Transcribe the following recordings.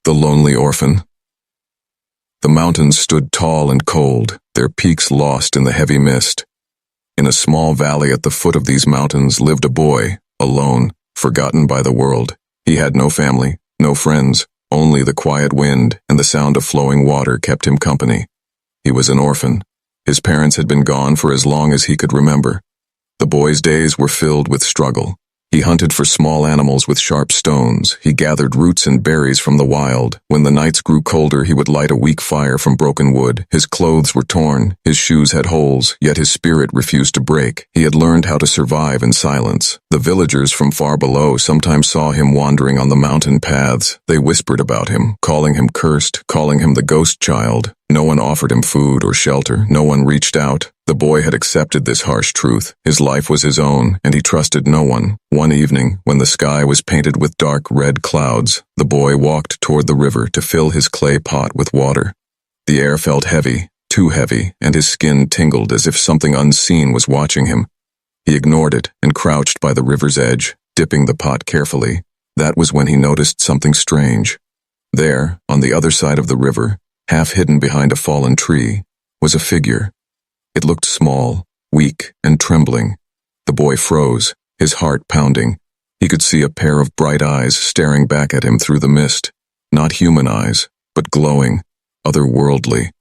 The lonely orphan. The mountains stood tall and cold, their peaks lost in the heavy mist. In a small valley at the foot of these mountains lived a boy, alone, forgotten by the world. He had no family, no friends, only the quiet wind and the sound of flowing water kept him company. He was an orphan. His parents had been gone for as long as he could remember. The boy's days were filled with struggle. He hunted for small animals with sharp stones. He gathered roots and berries from the wild. When the nights grew colder, he would light a weak fire from broken wood. His clothes were torn. His shoes had holes, yet his spirit refused to break. He had learned how to survive in silence. The villagers from far below sometimes saw him wandering on the mountain paths. They whispered about him, calling him cursed, calling him the ghost child. No one offered him food or shelter. No one reached out. The boy had accepted this harsh truth. His life was his own, and he trusted no one. One evening, when the sky was painted with dark red clouds, the boy walked toward the river to fill his clay pot with water. The air felt heavy, too heavy, and his skin tingled as if something unseen was watching him. He ignored it and crouched by the river's edge, dipping the pot carefully. That was when he noticed something strange. There, on the other side of the river, half hidden behind a fallen tree, was a figure. It looked small, weak, and trembling. The boy froze, his heart pounding. He could see a pair of bright eyes staring back at him through the mist. Not human eyes, but glowing, otherworldly.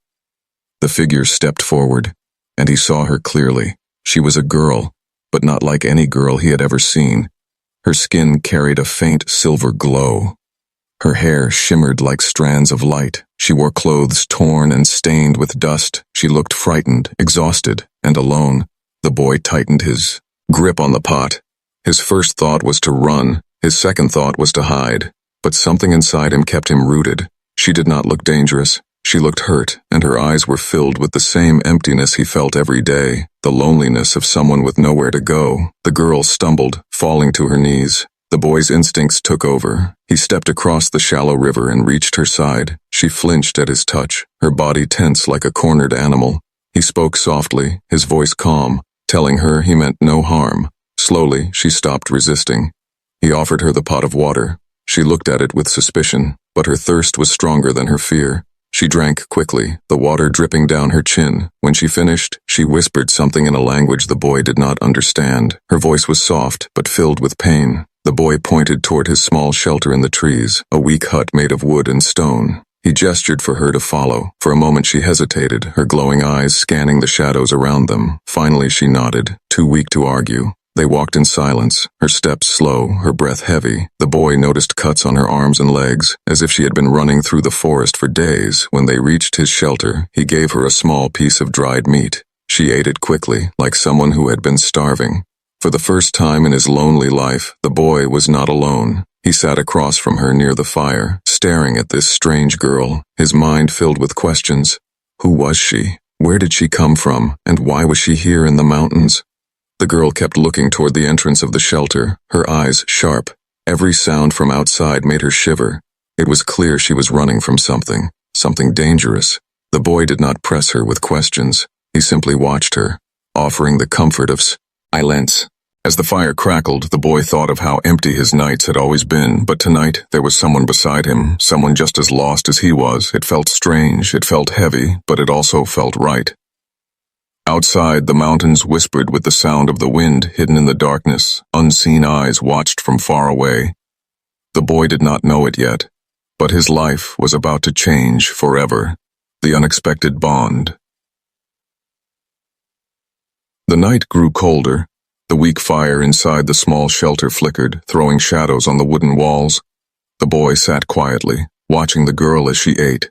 The figure stepped forward, and he saw her clearly. She was a girl, but not like any girl he had ever seen. Her skin carried a faint silver glow. Her hair shimmered like strands of light. She wore clothes torn and stained with dust. She looked frightened, exhausted, and alone. The boy tightened his grip on the pot. His first thought was to run. His second thought was to hide. But something inside him kept him rooted. She did not look dangerous. She looked hurt, and her eyes were filled with the same emptiness he felt every day, the loneliness of someone with nowhere to go. The girl stumbled, falling to her knees. The boy's instincts took over. He stepped across the shallow river and reached her side. She flinched at his touch, her body tense like a cornered animal. He spoke softly, his voice calm, telling her he meant no harm. Slowly, she stopped resisting. He offered her the pot of water. She looked at it with suspicion, but her thirst was stronger than her fear. She drank quickly, the water dripping down her chin. When she finished, she whispered something in a language the boy did not understand. Her voice was soft, but filled with pain. The boy pointed toward his small shelter in the trees, a weak hut made of wood and stone. He gestured for her to follow. For a moment she hesitated, her glowing eyes scanning the shadows around them. Finally she nodded, too weak to argue. They walked in silence, her steps slow, her breath heavy. The boy noticed cuts on her arms and legs, as if she had been running through the forest for days. When they reached his shelter, he gave her a small piece of dried meat. She ate it quickly, like someone who had been starving. For the first time in his lonely life, the boy was not alone. He sat across from her near the fire, staring at this strange girl, his mind filled with questions. Who was she? Where did she come from? And why was she here in the mountains? The girl kept looking toward the entrance of the shelter, her eyes sharp. Every sound from outside made her shiver. It was clear she was running from something dangerous. The boy did not press her with questions. He simply watched her, offering the comfort of silence. As the fire crackled, the boy thought of how empty his nights had always been, but tonight there was someone beside him, someone just as lost as he was. It felt strange, it felt heavy, but it also felt right. Outside, the mountains whispered with the sound of the wind hidden in the darkness. Unseen eyes watched from far away. The boy did not know it yet, but his life was about to change forever. The unexpected bond. The night grew colder. The weak fire inside the small shelter flickered, throwing shadows on the wooden walls. The boy sat quietly, watching the girl as she ate.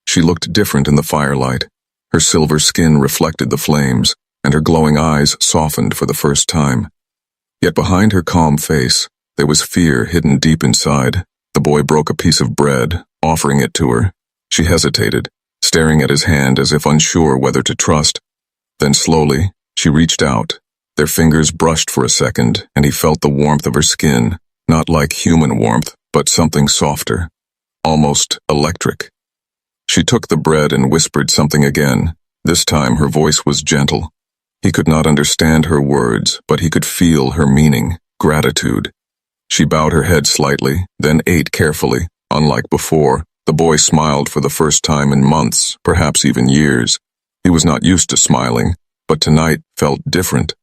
She looked different in the firelight. Her silver skin reflected the flames, and her glowing eyes softened for the first time. Yet behind her calm face, there was fear hidden deep inside. The boy broke a piece of bread, offering it to her. She hesitated, staring at his hand as if unsure whether to trust. Then slowly, she reached out. Their fingers brushed for a second, and he felt the warmth of her skin, not like human warmth, but something softer, almost electric. She took the bread and whispered something again. This time her voice was gentle. He could not understand her words, but he could feel her meaning, gratitude. She bowed her head slightly, then ate carefully. Unlike before, The boy smiled for the first time in months, perhaps even years. He was not used to smiling, but tonight felt different.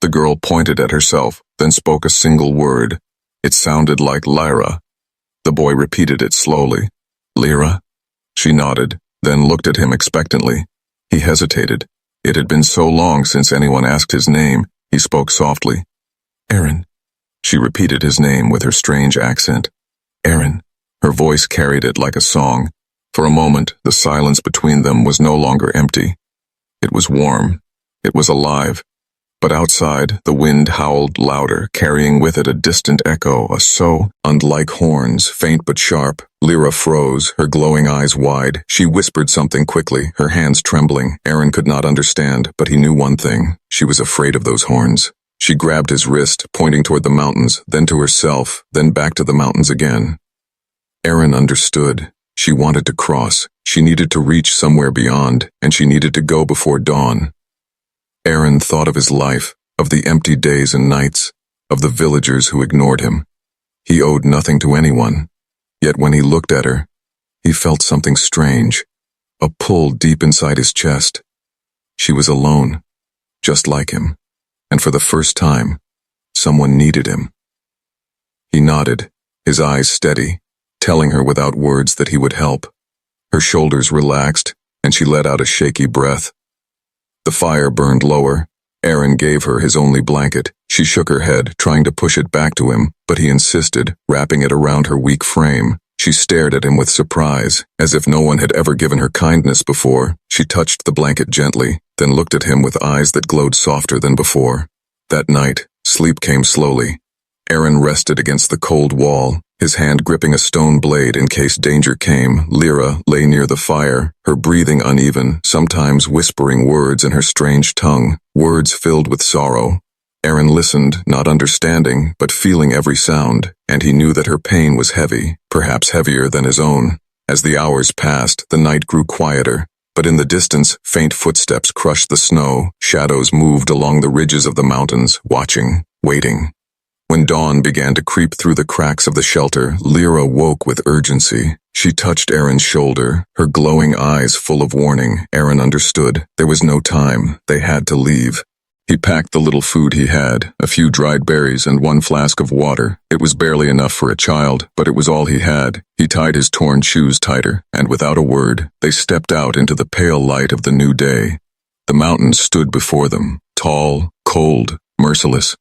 The girl pointed at herself, then spoke a single word. It sounded like Lyra. The boy repeated it slowly. Lyra? She nodded, then looked at him expectantly. He hesitated. It had been so long since anyone asked his name. He spoke softly. Aaron. She repeated his name with her strange accent. Aaron. Her voice carried it like a song. For a moment, the silence between them was no longer empty. It was warm. It was alive. But outside, the wind howled louder, carrying with it a distant echo, a so unlike horns, faint but sharp. Lyra froze, her glowing eyes wide. She whispered something quickly, her hands trembling. Aaron could not understand, but he knew one thing. She was afraid of those horns. She grabbed his wrist, pointing toward the mountains, then to herself, then back to the mountains again. Aaron understood. She wanted to cross. She needed to reach somewhere beyond, and she needed to go before dawn. Aaron thought of his life, of the empty days and nights, of the villagers who ignored him. He owed nothing to anyone. Yet when he looked at her, he felt something strange, a pull deep inside his chest. She was alone, just like him, and for the first time, someone needed him. He nodded, his eyes steady, telling her without words that he would help. Her shoulders relaxed, and she let out a shaky breath. The fire burned lower. Aaron gave her his only blanket. She shook her head, trying to push it back to him, but he insisted, wrapping it around her weak frame. She stared at him with surprise, as if no one had ever given her kindness before. She touched the blanket gently, then looked at him with eyes that glowed softer than before. That night, sleep came slowly. Aaron rested against the cold wall, his hand gripping a stone blade in case danger came. Lyra lay near the fire, her breathing uneven, sometimes whispering words in her strange tongue, words filled with sorrow. Aaron listened, not understanding, but feeling every sound, and he knew that her pain was heavy, perhaps heavier than his own. As the hours passed, the night grew quieter, but in the distance, faint footsteps crushed the snow. Shadows moved along the ridges of the mountains, watching, waiting. When dawn began to creep through the cracks of the shelter, Lyra woke with urgency. She touched Aaron's shoulder, her glowing eyes full of warning. Aaron understood. There was no time. They had to leave. He packed the little food he had, a few dried berries and one flask of water. It was barely enough for a child, but it was all he had. He tied his torn shoes tighter, and without a word, they stepped out into the pale light of the new day. The mountains stood before them, tall, cold, merciless.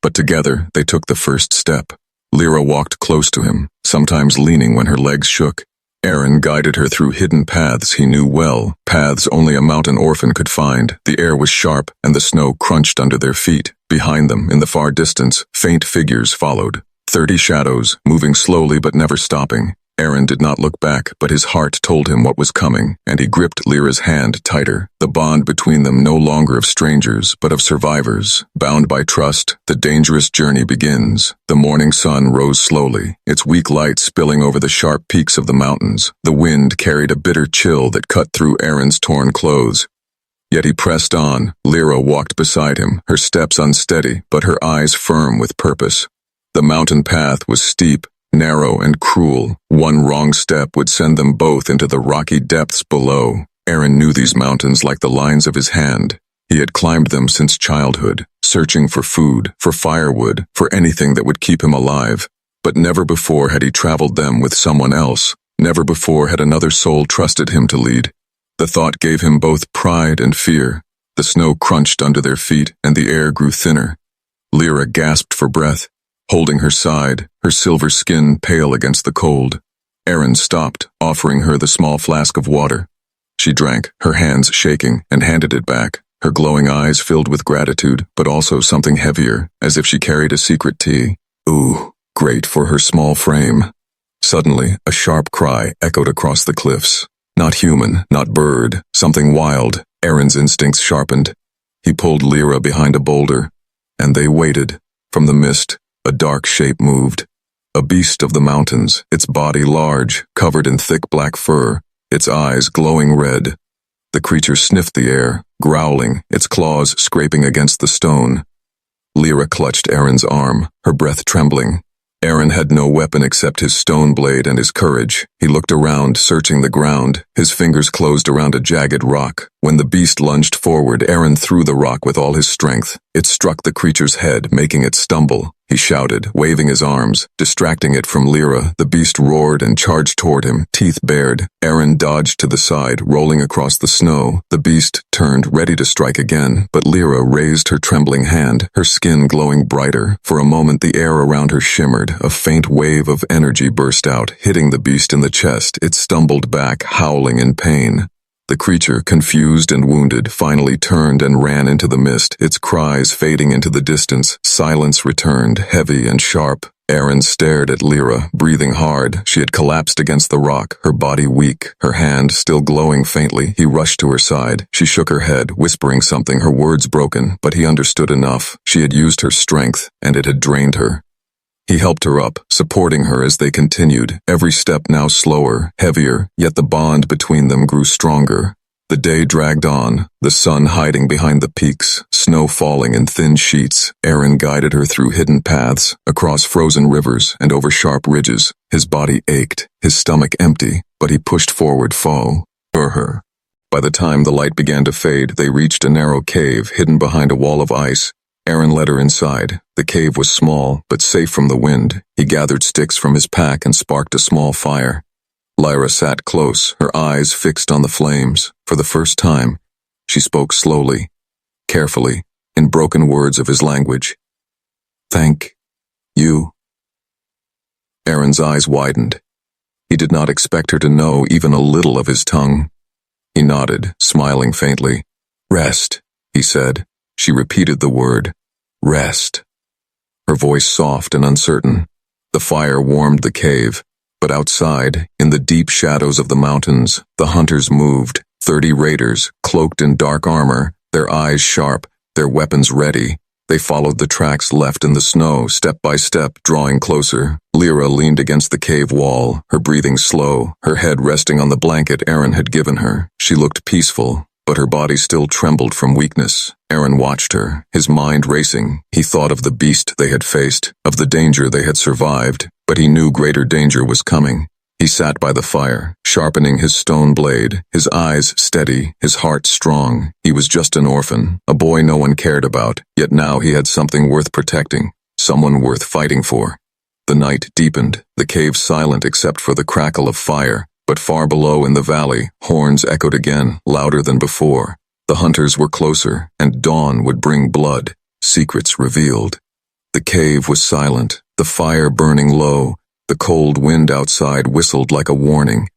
But together, they took the first step. Lyra walked close to him, sometimes leaning when her legs shook. Aaron guided her through hidden paths he knew well, paths only a mountain orphan could find. The air was sharp, and the snow crunched under their feet. Behind them, in the far distance, faint figures followed. 30 shadows, moving slowly but never stopping. Aaron did not look back, but his heart told him what was coming, and he gripped Lyra's hand tighter. The bond between them no longer of strangers, but of survivors. Bound by trust, the dangerous journey begins. The morning sun rose slowly, its weak light spilling over the sharp peaks of the mountains. The wind carried a bitter chill that cut through Aaron's torn clothes. Yet he pressed on. Lyra walked beside him, her steps unsteady, but her eyes firm with purpose. The mountain path was steep, narrow and cruel. One wrong step would send them both into the rocky depths below. Aaron knew these mountains like the lines of his hand. He had climbed them since childhood, searching for food, for firewood, for anything that would keep him alive. But never before had he traveled them with someone else. Never before had another soul trusted him to lead. The thought gave him both pride and fear. The snow crunched under their feet, and the air grew thinner. Lyra gasped for breath, holding her side, her silver skin pale against the cold. Aaron stopped, offering her the small flask of water. She drank, her hands shaking, and handed it back, her glowing eyes filled with gratitude, but also something heavier, as if she carried a secret tea. Ooh, great for her small frame. Suddenly, a sharp cry echoed across the cliffs. Not human, not bird, something wild. Aaron's instincts sharpened. He pulled Lyra behind a boulder, and they waited. From the mist, a dark shape moved. A beast of the mountains, its body large, covered in thick black fur, its eyes glowing red. The creature sniffed the air, growling, its claws scraping against the stone. Lyra clutched Aaron's arm, her breath trembling. Aaron had no weapon except his stone blade and his courage. He looked around, searching the ground. His fingers closed around a jagged rock. When the beast lunged forward, Aaron threw the rock with all his strength. It struck the creature's head, making it stumble. He shouted, waving his arms, distracting it from Lyra. The beast roared and charged toward him, teeth bared. Aaron dodged to the side, rolling across the snow. The beast turned, ready to strike again, but Lyra raised her trembling hand, her skin glowing brighter. For a moment the air around her shimmered. A faint wave of energy burst out, hitting the beast in the chest. It stumbled back, howling in pain. The creature, confused and wounded, finally turned and ran into the mist, its cries fading into the distance. Silence returned, heavy and sharp. Aaron stared at Lyra, breathing hard. She had collapsed against the rock, her body weak, her hand still glowing faintly. He rushed to her side. She shook her head, whispering something, her words broken, but he understood enough. She had used her strength, and it had drained her. He helped her up, supporting her as they continued, every step now slower, heavier, yet the bond between them grew stronger. The day dragged on, the sun hiding behind the peaks, snow falling in thin sheets. Aaron guided her through hidden paths, across frozen rivers, and over sharp ridges. His body ached, his stomach empty, but he pushed forward for her. By the time the light began to fade, they reached a narrow cave hidden behind a wall of ice. Aaron led her inside. The cave was small, but safe from the wind. He gathered sticks from his pack and sparked a small fire. Lyra sat close, her eyes fixed on the flames. For the first time, she spoke slowly, carefully, in broken words of his language. "Thank you." Aaron's eyes widened. He did not expect her to know even a little of his tongue. He nodded, smiling faintly. "Rest," he said. She repeated the word, "Rest." Her voice soft and uncertain. The fire warmed the cave, but outside, in the deep shadows of the mountains, the hunters moved. 30 raiders, cloaked in dark armor, their eyes sharp, their weapons ready. They followed the tracks left in the snow, step by step, drawing closer. Lyra leaned against the cave wall, her breathing slow, her head resting on the blanket Aaron had given her. She looked peaceful, but her body still trembled from weakness. Aaron watched her, his mind racing. He thought of the beast they had faced, of the danger they had survived, but he knew greater danger was coming. He sat by the fire, sharpening his stone blade, his eyes steady, his heart strong. He was just an orphan, a boy no one cared about, yet now he had something worth protecting, someone worth fighting for. The night deepened, the cave silent except for the crackle of fire. But far below in the valley, horns echoed again, louder than before. The hunters were closer, and dawn would bring blood, secrets revealed. The cave was silent, the fire burning low. The cold wind outside whistled like a warning.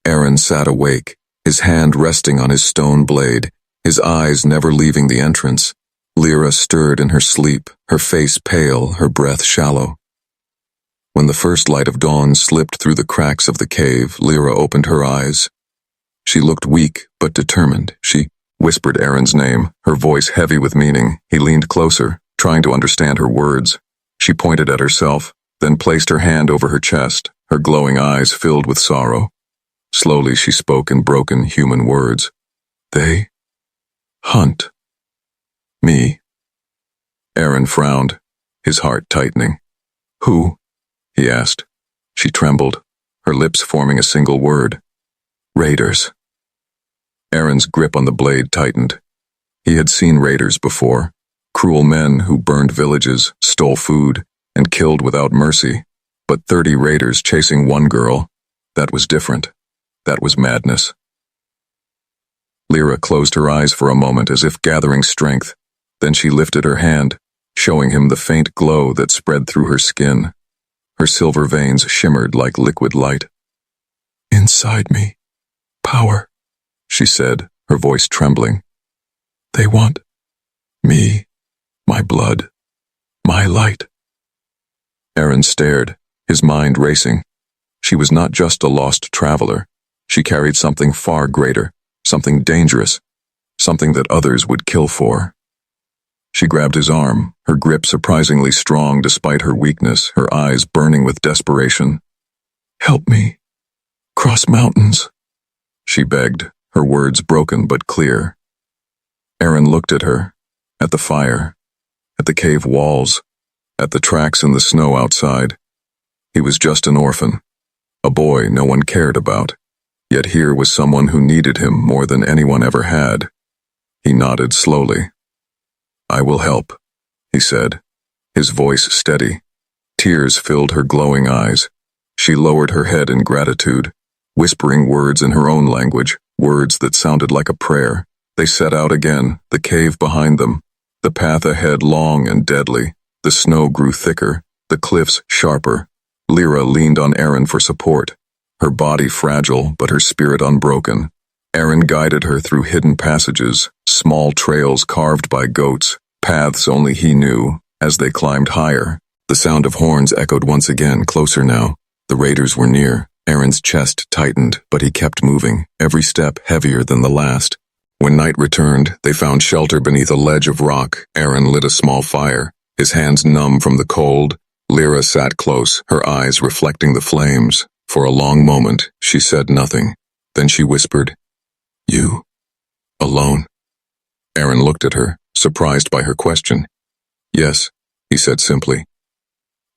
Aaron sat awake, his hand resting on his stone blade, his eyes never leaving the entrance. Lyra stirred in her sleep, her face pale, her breath shallow. When the first light of dawn slipped through the cracks of the cave, Lyra opened her eyes. She looked weak, but determined. She whispered Aaron's name, her voice heavy with meaning. He leaned closer, trying to understand her words. She pointed at herself, then placed her hand over her chest, her glowing eyes filled with sorrow. Slowly she spoke in broken human words. "They hunt me." Aaron frowned, his heart tightening. "Who?" he asked. She trembled, her lips forming a single word. "Raiders." Aaron's grip on the blade tightened. He had seen raiders before, cruel men who burned villages, stole food, and killed without mercy. But 30 raiders chasing one girl, that was different. That was madness. Lyra closed her eyes for a moment as if gathering strength. Then she lifted her hand, showing him the faint glow that spread through her skin. Her silver veins shimmered like liquid light. "Inside me, power," she said, her voice trembling. "They want me, my blood, my light." Aaron stared, his mind racing. She was not just a lost traveler. She carried something far greater, something dangerous, something that others would kill for. She grabbed his arm, her grip surprisingly strong despite her weakness, her eyes burning with desperation. "Help me. Cross mountains," she begged, her words broken but clear. Aaron looked at her, at the fire, at the cave walls, at the tracks in the snow outside. He was just an orphan, a boy no one cared about, yet here was someone who needed him more than anyone ever had. He nodded slowly. "I will help," he said, his voice steady. Tears filled her glowing eyes. She lowered her head in gratitude, whispering words in her own language, words that sounded like a prayer. They set out again, the cave behind them, the path ahead long and deadly. The snow grew thicker, the cliffs sharper. Lyra leaned on Aaron for support, her body fragile but her spirit unbroken. Aaron guided her through hidden passages, small trails carved by goats, paths only he knew. As they climbed higher, the sound of horns echoed once again, closer now. The raiders were near. Aaron's chest tightened, but he kept moving, every step heavier than the last. When night returned, they found shelter beneath a ledge of rock. Aaron lit a small fire, his hands numb from the cold. Lyra sat close, her eyes reflecting the flames. For a long moment, she said nothing. Then she whispered, "You, alone?" Aaron looked at her, surprised by her question. "Yes," he said simply.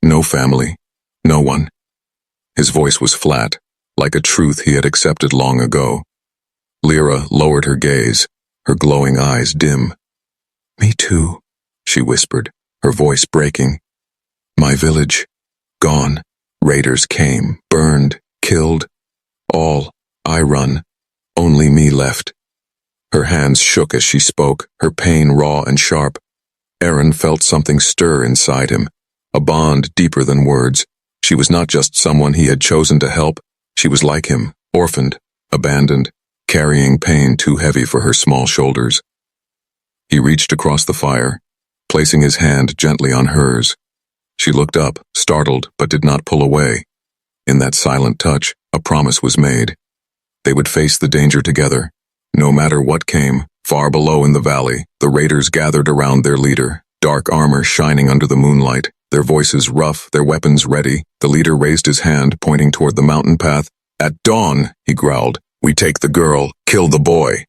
"No family, no one." His voice was flat, like a truth he had accepted long ago. Lyra lowered her gaze, her glowing eyes dim. "Me too," she whispered, her voice breaking. "My village, gone. Raiders came, burned, killed. All, I run. Only me left." Her hands shook as she spoke, her pain raw and sharp. Aaron felt something stir inside him, a bond deeper than words. She was not just someone he had chosen to help, she was like him, orphaned, abandoned, carrying pain too heavy for her small shoulders. He reached across the fire, placing his hand gently on hers. She looked up, startled, but did not pull away. In that silent touch, a promise was made. They would face the danger together. No matter what came, far below in the valley, the raiders gathered around their leader, dark armor shining under the moonlight, their voices rough, their weapons ready. The leader raised his hand, pointing toward the mountain path. "At dawn," he growled, "we take the girl, kill the boy."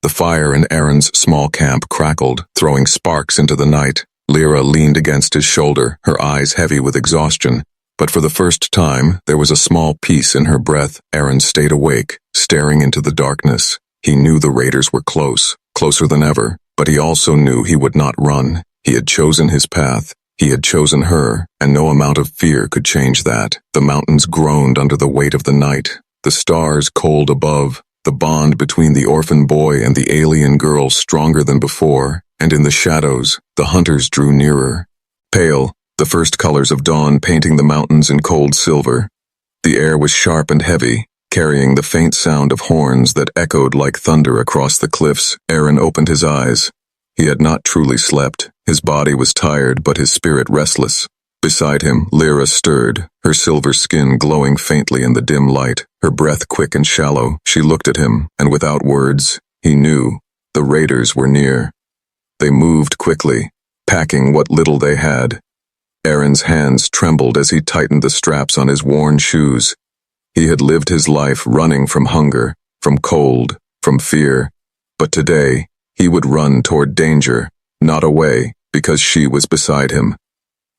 The fire in Aaron's small camp crackled, throwing sparks into the night. Lyra leaned against his shoulder, her eyes heavy with exhaustion. But for the first time, there was a small peace in her breath. Aaron stayed awake, staring into the darkness. He knew the raiders were close, closer than ever, but he also knew he would not run. He had chosen his path. He had chosen her, and no amount of fear could change that. The mountains groaned under the weight of the night, the stars cold above, the bond between the orphan boy and the alien girl stronger than before, and in the shadows, the hunters drew nearer. Pale, the first colors of dawn painting the mountains in cold silver. The air was sharp and heavy, carrying the faint sound of horns that echoed like thunder across the cliffs. Aaron opened his eyes. He had not truly slept. His body was tired, but his spirit restless. Beside him, Lyra stirred, her silver skin glowing faintly in the dim light, her breath quick and shallow. She looked at him, and without words, he knew the raiders were near. They moved quickly, packing what little they had. Aaron's hands trembled as he tightened the straps on his worn shoes. He had lived his life running from hunger, from cold, from fear. But today, he would run toward danger, not away, because she was beside him.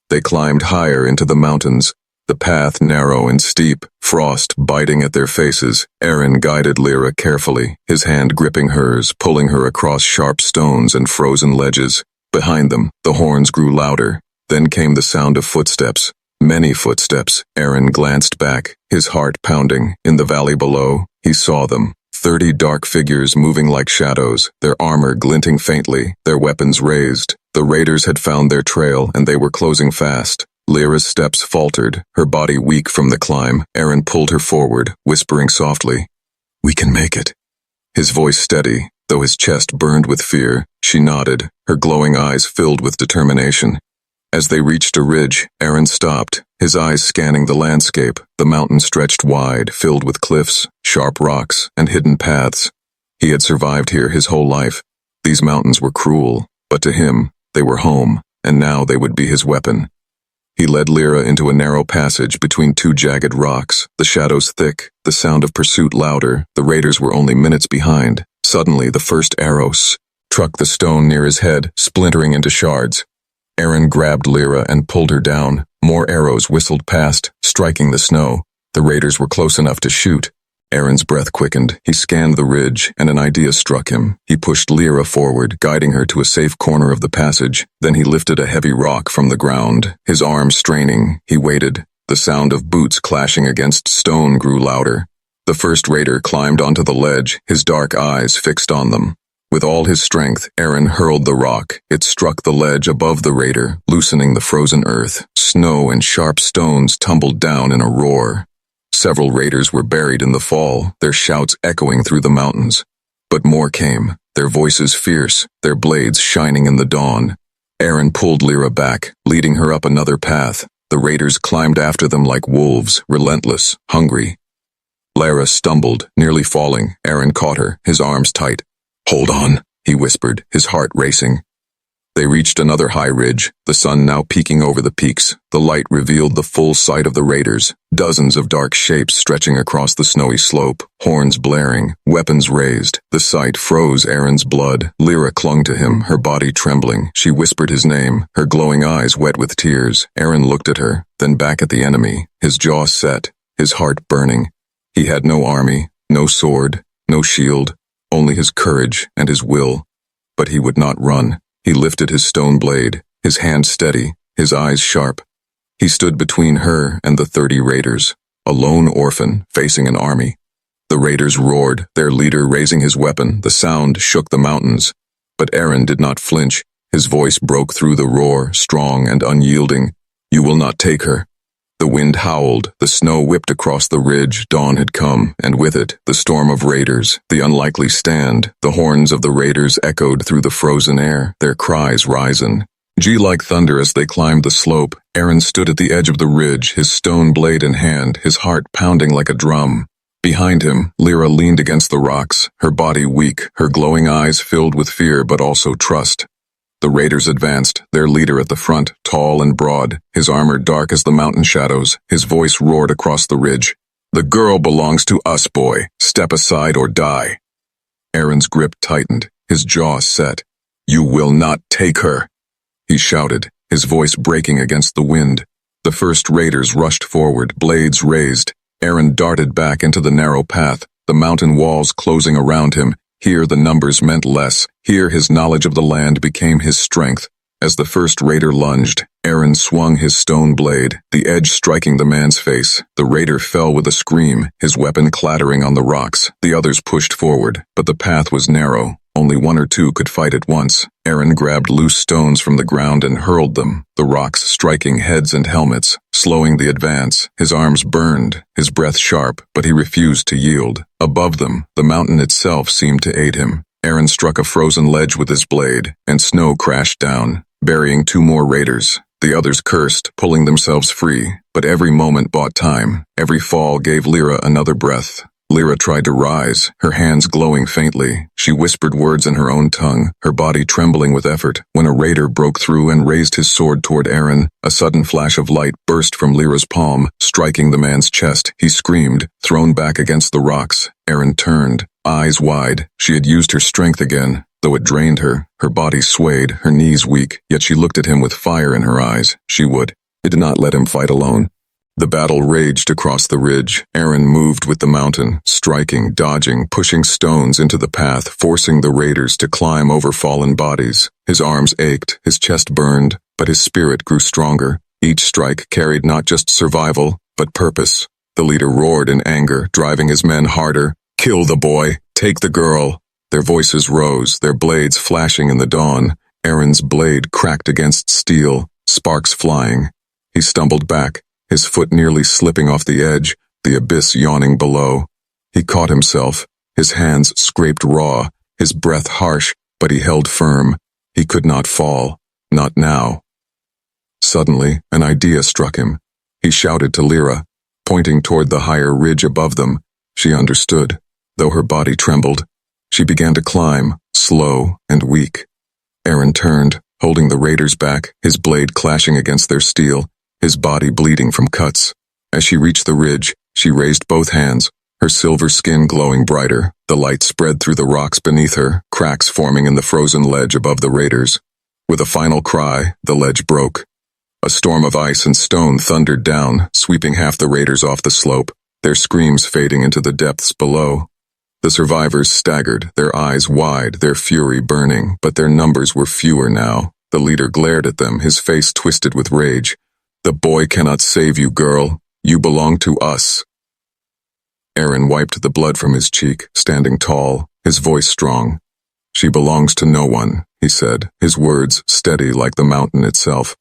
They climbed higher into the mountains, the path narrow and steep, frost biting at their faces. Aaron guided Lyra carefully, his hand gripping hers, pulling her across sharp stones and frozen ledges. Behind them, the horns grew louder. Then came the sound of footsteps. Many footsteps. Aaron glanced back, his heart pounding. In the valley below, he saw them. 30 dark figures moving like shadows, their armor glinting faintly, their weapons raised. The raiders had found their trail, and they were closing fast. Lyra's steps faltered, her body weak from the climb. Aaron pulled her forward, whispering softly, "We can make it." His voice steady, though his chest burned with fear. She nodded, her glowing eyes filled with determination. As they reached a ridge, Aaron stopped, his eyes scanning the landscape. The mountain stretched wide, filled with cliffs, sharp rocks, and hidden paths. He had survived here his whole life. These mountains were cruel, but to him, they were home, and now they would be his weapon. He led Lyra into a narrow passage between two jagged rocks, the shadows thick, the sound of pursuit louder. The raiders were only minutes behind. Suddenly, the first arrow struck the stone near his head, splintering into shards. Aaron grabbed Lyra and pulled her down, More arrows whistled past, striking the snow. The raiders were close enough to shoot. Aaron's breath quickened. He scanned the ridge, and an idea struck him. He pushed Lyra forward, guiding her to a safe corner of the passage. Then he lifted a heavy rock from the ground. His arms straining, he waited. The sound of boots clashing against stone grew louder. The first raider climbed onto the ledge, his dark eyes fixed on them. With all his strength, Aaron hurled the rock. It struck the ledge above the raider, loosening the frozen earth. Snow and sharp stones tumbled down in a roar. Several raiders were buried in the fall, their shouts echoing through the mountains. But more came, their voices fierce, their blades shining in the dawn. Aaron pulled Lyra back, leading her up another path. The raiders climbed after them like wolves, relentless, hungry. Lyra stumbled, nearly falling. Aaron caught her, his arms tight. "Hold on," he whispered, his heart racing. They reached another high ridge, the sun now peeking over the peaks. The light revealed the full sight of the raiders, dozens of dark shapes stretching across the snowy slope, horns blaring, weapons raised. The sight froze Aaron's blood. Lyra clung to him, her body trembling. She whispered his name, her glowing eyes wet with tears. Aaron looked at her, then back at the enemy, his jaw set, his heart burning. He had no army, no sword, no shield, only his courage and his will. But he would not run. He lifted his stone blade, his hand steady, his eyes sharp. He stood between her and the 30 raiders, a lone orphan facing an army. The raiders roared, their leader raising his weapon. The sound shook the mountains. But Aaron did not flinch. His voice broke through the roar, strong and unyielding. "You will not take her." The wind howled, the snow whipped across the ridge. Dawn had come, and with it, the storm of raiders, the unlikely stand. The horns of the raiders echoed through the frozen air, their cries rising. G-like thunder as they climbed the slope. Aaron stood at the edge of the ridge, his stone blade in hand, his heart pounding like a drum. Behind him, Lyra leaned against the rocks, her body weak, her glowing eyes filled with fear but also trust. The raiders advanced, their leader at the front, tall and broad, his armor dark as the mountain shadows. His voice roared across the ridge. "The girl belongs to us, boy. Step aside or die." Aaron's grip tightened, his jaw set. "You will not take her," he shouted, his voice breaking against the wind. The first raiders rushed forward, blades raised. Aaron darted back into the narrow path, the mountain walls closing around him. Here the numbers meant less. Here his knowledge of the land became his strength. As the first raider lunged, Aaron swung his stone blade, the edge striking the man's face. The raider fell with a scream, his weapon clattering on the rocks. The others pushed forward, but the path was narrow. Only one or two could fight at once. Aaron grabbed loose stones from the ground and hurled them, the rocks striking heads and helmets, slowing the advance. His arms burned, his breath sharp, but he refused to yield. Above them, the mountain itself seemed to aid him. Aaron struck a frozen ledge with his blade, and snow crashed down, burying 2 more raiders. The others cursed, pulling themselves free, but every moment bought time. Every fall gave Lyra another breath. Lyra tried to rise, her hands glowing faintly. She whispered words in her own tongue, her body trembling with effort. When a raider broke through and raised his sword toward Aaron, a sudden flash of light burst from Lyra's palm, striking the man's chest. He screamed, thrown back against the rocks. Aaron turned, eyes wide. She had used her strength again, though it drained her. Her body swayed, her knees weak, yet she looked at him with fire in her eyes. She would. It did not let him fight alone. The battle raged across the ridge. Aaron moved with the mountain, striking, dodging, pushing stones into the path, forcing the raiders to climb over fallen bodies. His arms ached, his chest burned, but his spirit grew stronger. Each strike carried not just survival, but purpose. The leader roared in anger, driving his men harder. "Kill the boy! Take the girl!" Their voices rose, their blades flashing in the dawn. Aaron's blade cracked against steel, sparks flying. He stumbled back, his foot nearly slipping off the edge, the abyss yawning below. He caught himself, his hands scraped raw, his breath harsh, but he held firm. He could not fall, not now. Suddenly, an idea struck him. He shouted to Lyra, pointing toward the higher ridge above them. She understood, though her body trembled. She began to climb, slow and weak. Aaron turned, holding the raiders back, his blade clashing against their steel, his body bleeding from cuts. As she reached the ridge, she raised both hands, her silver skin glowing brighter. The light spread through the rocks beneath her, cracks forming in the frozen ledge above the raiders. With a final cry, the ledge broke. A storm of ice and stone thundered down, sweeping half the raiders off the slope, their screams fading into the depths below. The survivors staggered, their eyes wide, their fury burning, but their numbers were fewer now. The leader glared at them, his face twisted with rage. "The boy cannot save you, girl. You belong to us." Aaron wiped the blood from his cheek, standing tall, his voice strong. "She belongs to no one," he said, his words steady like the mountain itself.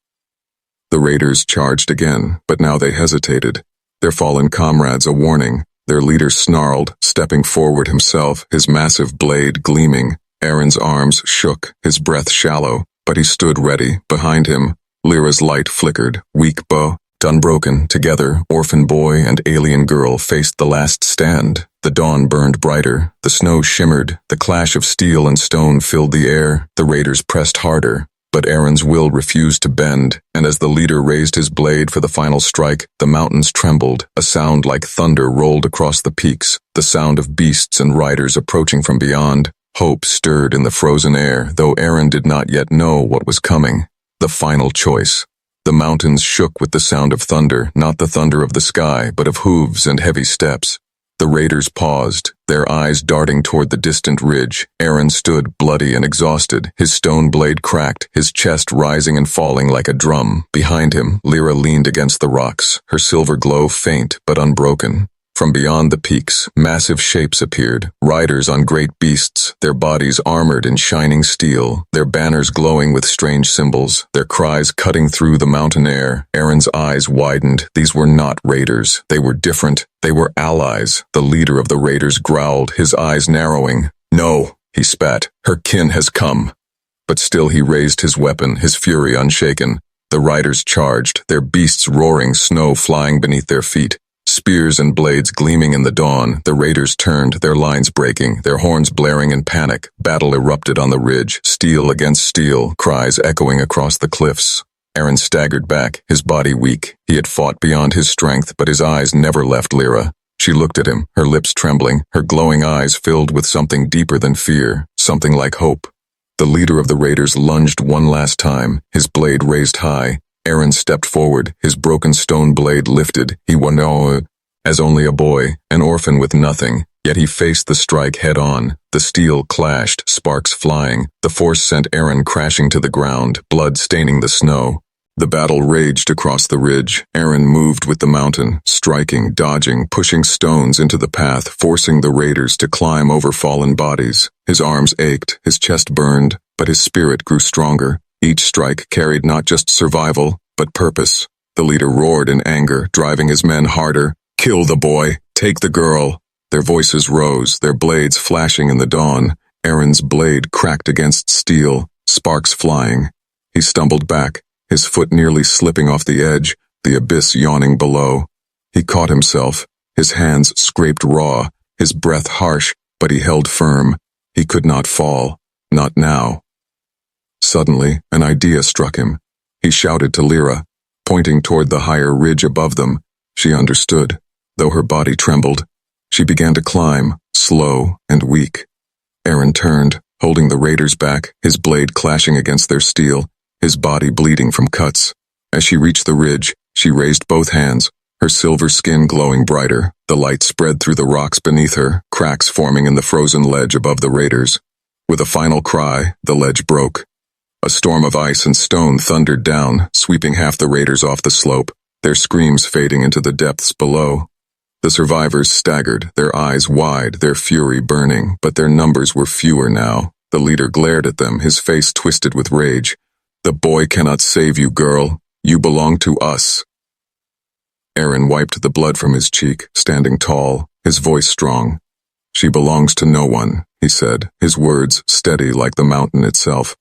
The raiders charged again, but now they hesitated, their fallen comrades a warning. Their leader snarled, stepping forward himself, his massive blade gleaming. Aaron's arms shook, his breath shallow, but he stood ready. Behind him, Lyra's light flickered, weak bow, unbroken. Together, orphan boy and alien girl faced the last stand. The dawn burned brighter, the snow shimmered, the clash of steel and stone filled the air. The raiders pressed harder, but Aaron's will refused to bend, and as the leader raised his blade for the final strike, the mountains trembled. A sound like thunder rolled across the peaks, the sound of beasts and riders approaching from beyond. Hope stirred in the frozen air, though Aaron did not yet know what was coming. The final choice. The mountains shook with the sound of thunder, not the thunder of the sky, but of hooves and heavy steps. The raiders paused, their eyes darting toward the distant ridge. Aaron stood bloody and exhausted, his stone blade cracked, his chest rising and falling like a drum. Behind him, Lyra leaned against the rocks, her silver glow faint but unbroken. From beyond the peaks, massive shapes appeared, riders on great beasts, their bodies armored in shining steel, their banners glowing with strange symbols, their cries cutting through the mountain air. Aaron's eyes widened. These were not raiders. They were different. They were allies. The leader of the raiders growled, his eyes narrowing. "No," he spat, "her kin has come." But still he raised his weapon, his fury unshaken. The riders charged, their beasts roaring, snow flying beneath their feet. Spears and blades gleaming in the dawn, the raiders turned, their lines breaking, their horns blaring in panic. Battle erupted on the ridge, steel against steel, cries echoing across the cliffs. Aaron staggered back, his body weak. He had fought beyond his strength, but his eyes never left Lyra. She looked at him, her lips trembling, her glowing eyes filled with something deeper than fear, something like hope. The leader of the raiders lunged one last time, his blade raised high. Aaron stepped forward, his broken stone blade lifted. He won as only a boy, an orphan with nothing, yet he faced the strike head-on. The steel clashed, sparks flying. The force sent Aaron crashing to the ground, blood staining the snow. The battle raged across the ridge. Aaron moved with the mountain, striking, dodging, pushing stones into the path, forcing the raiders to climb over fallen bodies. His arms ached, his chest burned, but his spirit grew stronger. Each strike carried not just survival, but purpose. The leader roared in anger, driving his men harder. "Kill the boy! Take the girl!" Their voices rose, their blades flashing in the dawn. Aaron's blade cracked against steel, sparks flying. He stumbled back, his foot nearly slipping off the edge, the abyss yawning below. He caught himself, his hands scraped raw, his breath harsh, but he held firm. He could not fall, not now. Suddenly, an idea struck him. He shouted to Lyra, pointing toward the higher ridge above them. She understood, though her body trembled. She began to climb, slow and weak. Aaron turned, holding the raiders back, his blade clashing against their steel, his body bleeding from cuts. As she reached the ridge, she raised both hands, her silver skin glowing brighter. The light spread through the rocks beneath her, cracks forming in the frozen ledge above the raiders. With a final cry, the ledge broke. A storm of ice and stone thundered down, sweeping half the raiders off the slope, their screams fading into the depths below. The survivors staggered, their eyes wide, their fury burning, but their numbers were fewer now. The leader glared at them, his face twisted with rage. "The boy cannot save you, girl. You belong to us." Aaron wiped the blood from his cheek, standing tall, his voice strong. "She belongs to no one," he said, his words steady like the mountain itself.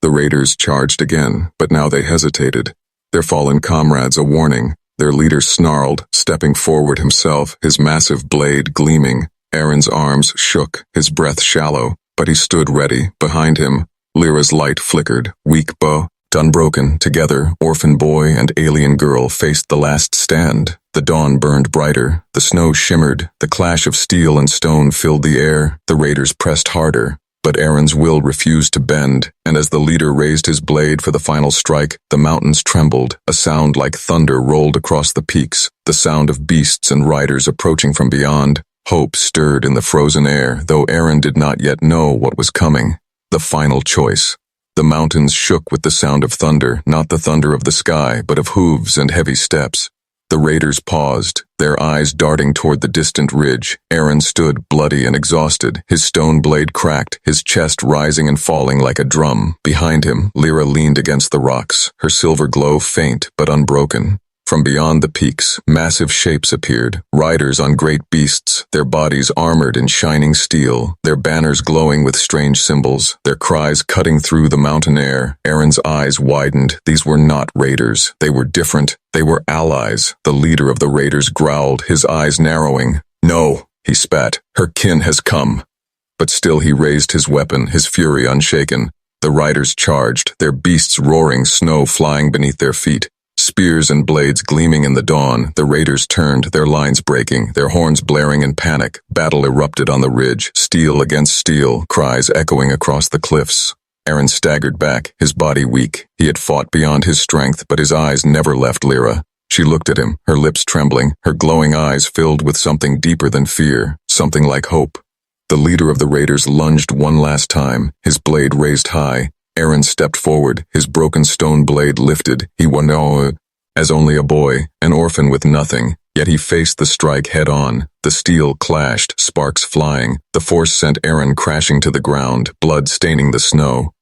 The raiders charged again, but now they hesitated, their fallen comrades a warning. Their leader snarled, stepping forward himself, his massive blade gleaming. Aaron's arms shook, his breath shallow, but he stood ready. Behind him, Lyra's light flickered, weak bow, unbroken. Together, orphan boy and alien girl faced the last stand. The dawn burned brighter, the snow shimmered, the clash of steel and stone filled the air. The raiders pressed harder, But Aaron's will refused to bend, and as the leader raised his blade for the final strike, the mountains trembled. A sound like thunder rolled across the peaks, the sound of beasts and riders approaching from beyond. Hope stirred in the frozen air, though Aaron did not yet know what was coming. The final choice. The mountains shook with the sound of thunder, not the thunder of the sky, but of hooves and heavy steps. The raiders paused, their eyes darting toward the distant ridge. Aaron stood, bloody and exhausted, his stone blade cracked, his chest rising and falling like a drum. Behind him, Lyra leaned against the rocks, her silver glow faint but unbroken. From beyond the peaks, massive shapes appeared, riders on great beasts, their bodies armored in shining steel, their banners glowing with strange symbols, their cries cutting through the mountain air. Aaron's eyes widened. These were not raiders. They were different. They were allies. The leader of the raiders growled, his eyes narrowing. "No," he spat, "her kin has come." But still he raised his weapon, his fury unshaken. The riders charged, their beasts roaring, snow flying beneath their feet. Spears and blades gleaming in the dawn, the raiders turned, their lines breaking, their horns blaring in panic. Battle erupted on the ridge, steel against steel, cries echoing across the cliffs. Aaron staggered back, his body weak. He had fought beyond his strength, but his eyes never left Lyra. She looked at him, her lips trembling, her glowing eyes filled with something deeper than fear, something like hope. The leader of the raiders lunged one last time, his blade raised high. Aaron stepped forward, his broken stone blade lifted. He won as only a boy, an orphan with nothing, yet he faced the strike head-on. The steel clashed, sparks flying. The force sent Aaron crashing to the ground, blood staining the snow.